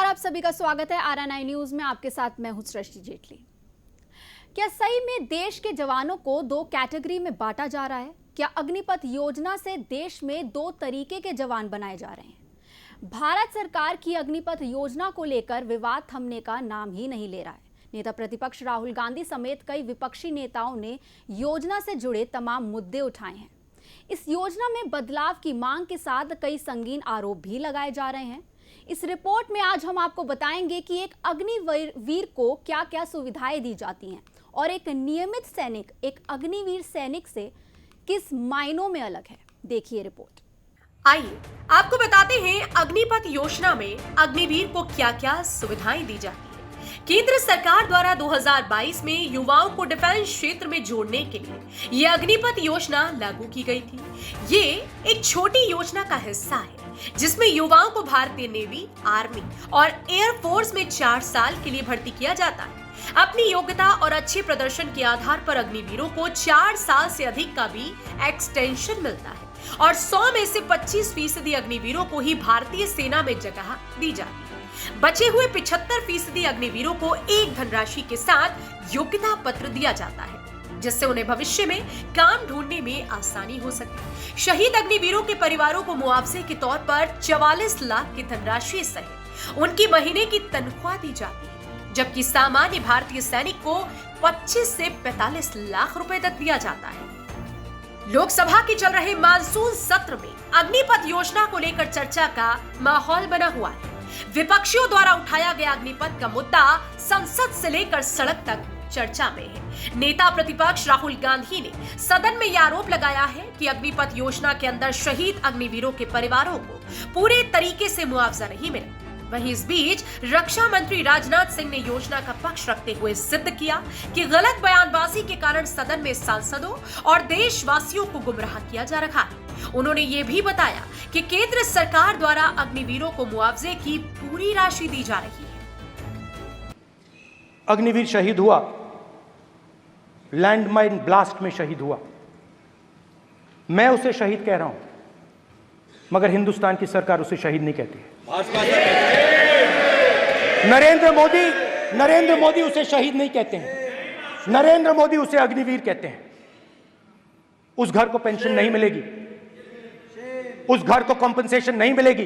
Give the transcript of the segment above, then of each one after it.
नमस्कार, आप सभी का स्वागत है RNI न्यूज में। आपके साथ मैं हूं सृष्टि जेटली। क्या सही में देश के जवानों को दो कैटेगरी में बांटा जा रहा है? क्या अग्निपथ योजना से देश में दो तरीके के जवान बनाए जा रहे हैं? भारत सरकार की अग्निपथ योजना को लेकर विवाद थमने का नाम ही नहीं ले रहा है। नेता प्रतिपक्ष राहुल गांधी समेत कई विपक्षी नेताओं ने योजना से जुड़े तमाम मुद्दे उठाए हैं। इस योजना में बदलाव की मांग के साथ कई संगीन आरोप भी लगाए जा रहे हैं। इस रिपोर्ट में आज हम आपको बताएंगे कि एक अग्निवीर को क्या क्या सुविधाएं दी जाती हैं और एक नियमित सैनिक एक अग्निवीर सैनिक से किस मायनों में अलग है। देखिए रिपोर्ट। आइए आपको बताते हैं अग्निपथ योजना में अग्निवीर को क्या क्या सुविधाएं दी जाती है। केंद्र सरकार द्वारा 2022 में युवाओं को डिफेंस क्षेत्र में जोड़ने के लिए यह अग्निपथ योजना लागू की गई थी। ये एक छोटी योजना का हिस्सा है जिसमें युवाओं को भारतीय नेवी, आर्मी और एयरफोर्स में 4 साल के लिए भर्ती किया जाता है। अपनी योग्यता और अच्छे प्रदर्शन के आधार पर अग्निवीरों को 4 साल से अधिक का भी एक्सटेंशन मिलता है और 100 में से 25% अग्निवीरों को ही भारतीय सेना में जगह दी जाती है। बचे हुए 75% अग्निवीरों को एक धनराशि के साथ योग्यता पत्र दिया जाता है जिससे उन्हें भविष्य में काम ढूंढने में आसानी हो सके। शहीद अग्निवीरों के परिवारों को मुआवजे के तौर पर 44 लाख की धनराशि सहित उनकी महीने की तनख्वाह दी जाती है, जबकि सामान्य भारतीय सैनिक को 25 से 45 लाख रुपए तक दिया जाता है। लोकसभा के चल रहे मानसून सत्र में अग्निपथ योजना को लेकर चर्चा का माहौल बना हुआ है। विपक्षियों द्वारा उठाया गया अग्निपथ का मुद्दा संसद से लेकर सड़क तक चर्चा में है। नेता प्रतिपक्ष राहुल गांधी ने सदन में यह आरोप लगाया है कि अग्निपथ योजना के अंदर शहीद अग्निवीरों के परिवारों को पूरे तरीके से मुआवजा नहीं मिला। वहीं इस बीच रक्षा मंत्री राजनाथ सिंह ने योजना का पक्ष रखते हुए सिद्ध किया कि गलत बयानबाजी के कारण सदन में सांसदों और देशवासियों को गुमराह किया जा रहा है। उन्होंने ये भी बताया कि केंद्र सरकार द्वारा अग्निवीरों को मुआवजे की पूरी राशि दी जा रही है। अग्निवीर शहीद हुआ, लैंडमाइन ब्लास्ट में शहीद हुआ। मैं उसे शहीद कह रहा हूं, मगर हिंदुस्तान की सरकार उसे शहीद नहीं कहती है। नरेंद्र मोदी उसे शहीद नहीं कहते हैं। नरेंद्र मोदी उसे अग्निवीर कहते हैं। उस घर को पेंशन नहीं मिलेगी, उस घर को कॉम्पेंसेशन नहीं मिलेगी,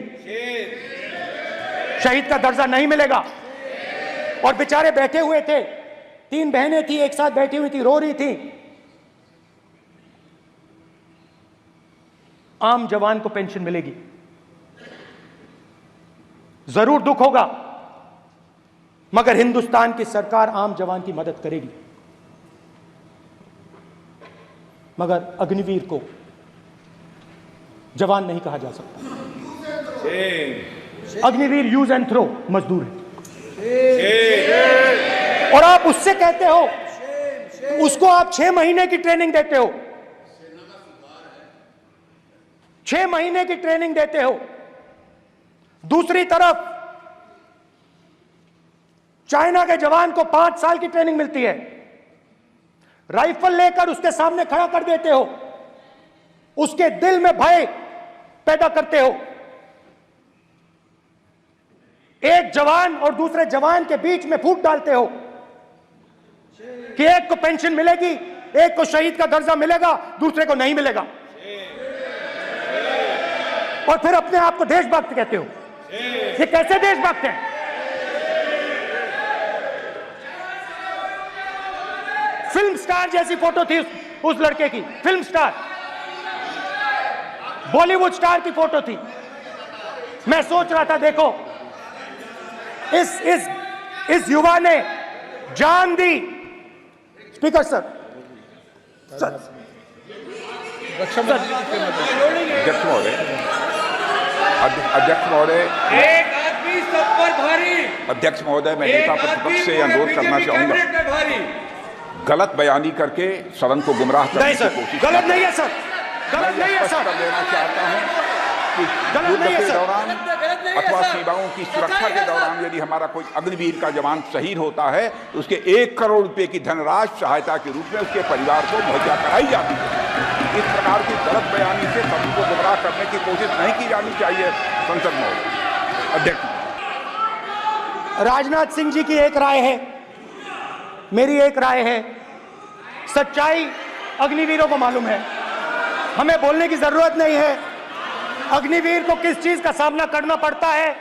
शहीद का दर्जा नहीं मिलेगा। और बेचारे बैठे हुए थे, 3 बहनें थी, एक साथ बैठी हुई थी, रो रही थी। आम जवान को पेंशन मिलेगी, जरूर दुख होगा, मगर हिंदुस्तान की सरकार आम जवान की मदद करेगी। मगर अग्निवीर को जवान नहीं कहा जा सकता। अग्निवीर यूज एंड थ्रो मजदूर है। और आप उससे कहते हो, उसको आप 6 महीने की ट्रेनिंग देते हो, 6 महीने की ट्रेनिंग देते हो। दूसरी तरफ चाइना के जवान को 5 साल की ट्रेनिंग मिलती है। राइफल लेकर उसके सामने खड़ा कर देते हो, उसके दिल में भय पैदा करते हो। एक जवान और दूसरे जवान के बीच में फूट डालते हो कि एक को पेंशन मिलेगी, एक को शहीद का दर्जा मिलेगा, दूसरे को नहीं मिलेगा। और फिर अपने आप को देशभक्त कहते हो। ये कैसे देशभक्त हैं? फिल्म स्टार जैसी फोटो थी उस लड़के की, फिल्म स्टार, बॉलीवुड स्टार की फोटो थी। मैं सोच रहा था, देखो इस युवा ने जान दी। स्पीकर सर, अध्यक्ष महोदय, एक आदमी सब पर भारी। अध्यक्ष महोदय, मैं नेता प्रतिपक्ष से अनुरोध करना चाहूंगा, गलत बयानी करके सदन को गुमराह करने की कोशिश। गलत नहीं है सर, गलत नहीं है सर। लेना चाहता हूं कि युद्ध के दौरान अथवा सीमाओं की सुरक्षा के दौरान यदि हमारा कोई अग्निवीर का जवान शहीद होता है तो उसके 1 करोड़ रुपए की धनराशि सहायता के रूप में उसके परिवार को मुहैया कराई जाती है। इस प्रकार की गलत बयानी से सभी को गुमराह करने की कोशिश नहीं की जानी चाहिए। संसद में अध्यक्ष राजनाथ सिंह जी की एक राय है, मेरी एक राय है। सच्चाई अग्निवीरों को मालूम है, हमें बोलने की जरूरत नहीं है। अग्निवीर को किस चीज का सामना करना पड़ता है,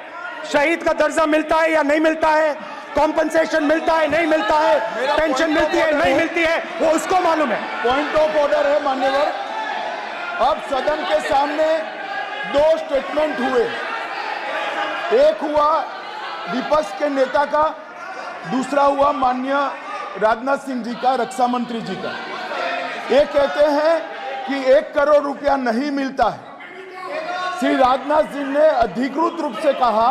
शहीद का दर्जा मिलता है या नहीं मिलता है, कॉम्पनसेशन मिलता है नहीं मिलता है, पेंशन मिलती है नहीं मिलती है, वो उसको मालूम है। पॉइंट ऑफ ऑर्डर है मान्यवर। अब सदन के सामने दो स्टेटमेंट हुए, एक हुआ विपक्ष के नेता का, दूसरा हुआ माननीय राजनाथ सिंह जी का, रक्षा मंत्री जी का। ये कहते हैं कि 1 करोड़ रुपया नहीं मिलता है। श्री राजनाथ सिंह ने अधिकृत रूप से कहा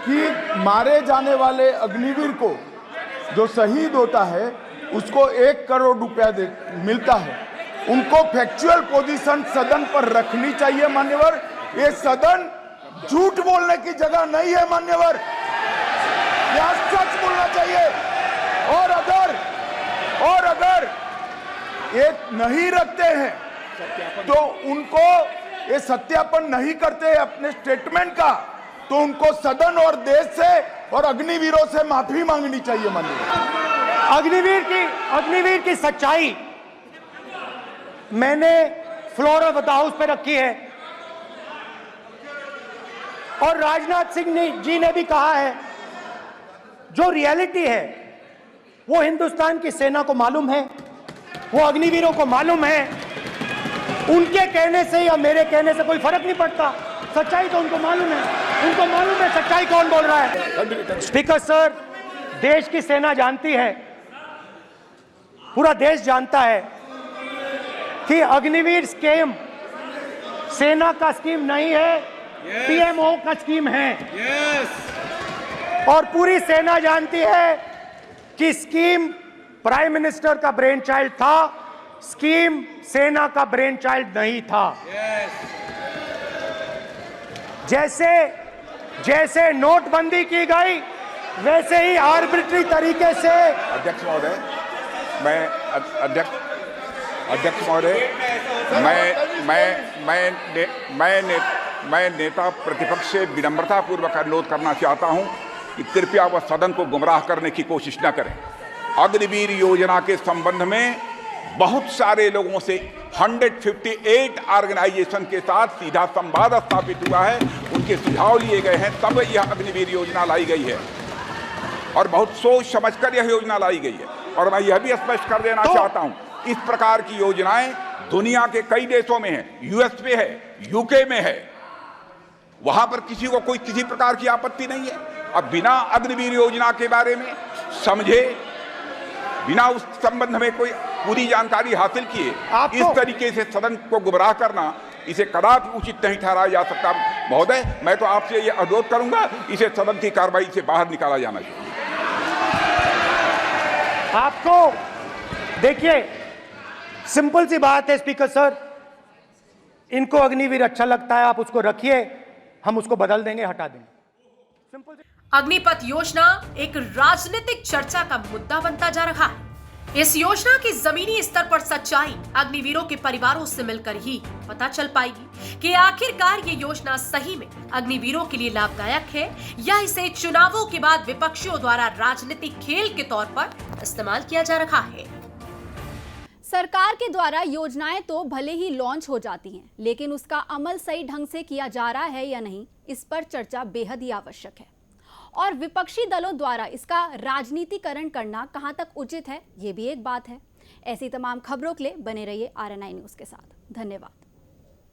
कि मारे जाने वाले अग्निवीर को जो शहीद होता है उसको 1 करोड़ रुपया मिलता है। उनको फैक्चुअल पोजीशन सदन पर रखनी चाहिए मान्यवर। ये सदन झूठ बोलने की जगह नहीं है मान्यवर, यह सच बोलना चाहिए। और अगर ये नहीं रखते हैं तो उनको ये सत्यापन नहीं करते अपने स्टेटमेंट का, तो उनको सदन और देश से और अग्निवीरों से माफी मांगनी चाहिए माननीय। अग्निवीर की सच्चाई मैंने फ्लोर ऑफ द हाउस पे रखी है, और राजनाथ सिंह जी ने भी कहा है जो रियलिटी है वो हिंदुस्तान की सेना को मालूम है, वो अग्निवीरों को मालूम है। उनके कहने से या मेरे कहने से कोई फर्क नहीं पड़ता, सच्चाई तो उनको मालूम है, उनको मालूम है सच्चाई कौन बोल रहा है। स्पीकर सर, देश की सेना जानती है, पूरा देश जानता है कि अग्निवीर स्कीम सेना का स्कीम नहीं है, पीएमओ का स्कीम है। और पूरी सेना जानती है कि स्कीम प्राइम मिनिस्टर का ब्रेन चाइल्ड था, स्कीम सेना का ब्रेन चाइल्ड नहीं था। जैसे नोटबंदी की गई वैसे ही आर्बिट्री तरीके से। अध्यक्ष महोदय, अध्यक्ष महोदय, मैं नेता प्रतिपक्ष से विनम्रता पूर्वक अनुरोध करना चाहता हूं कि कृपया वह सदन को गुमराह करने की कोशिश न करें। अग्निवीर योजना के संबंध में बहुत सारे लोगों से 158 ऑर्गेनाइजेशन के साथ सीधा संवाद स्थापित हुआ है, उनके सुझाव लिए गए हैं, तब यह अग्निवीर योजना लाई गई है और बहुत सोच समझकर यह योजना लाई गई है। और मैं यह भी स्पष्ट कर देना चाहता हूं, इस प्रकार की योजनाएं दुनिया के कई देशों में है, यूएस में है, यूके में है, वहां पर किसी को कोई किसी प्रकार की आपत्ति नहीं है। अब बिना अग्निवीर योजना के बारे में समझे, बिना उस संबंध में कोई पूरी जानकारी हासिल किए इस तरीके से सदन को गुमराह करना, इसे कदापि उचित नहीं ठहराया जा सकता। महोदय, मैं तो आपसे ये अनुरोध करूंगा, इसे सदन की कार्रवाई से बाहर निकाला जाना चाहिए। आपको देखिए, सिंपल सी बात है स्पीकर सर, इनको अग्निवीर अच्छा लगता है, आप उसको रखिए, हम उसको बदल देंगे, हटा देंगे। अग्निपथ योजना एक राजनीतिक चर्चा का मुद्दा बनता जा रहा है। इस योजना की जमीनी स्तर पर सच्चाई अग्निवीरों के परिवारों से मिलकर ही पता चल पाएगी कि आखिरकार ये योजना सही में अग्निवीरों के लिए लाभदायक है या इसे चुनावों के बाद विपक्षियों द्वारा राजनीतिक खेल के तौर पर इस्तेमाल किया जा रहा है। सरकार के द्वारा योजनाएं तो भले ही लॉन्च हो जाती हैं, लेकिन उसका अमल सही ढंग से किया जा रहा है या नहीं, इस पर चर्चा बेहद ही आवश्यक है। और विपक्षी दलों द्वारा इसका राजनीतिकरण करना कहां तक उचित है, ये भी एक बात है। ऐसी तमाम खबरों के लिए बने रहिए RNI न्यूज़ के साथ। धन्यवाद।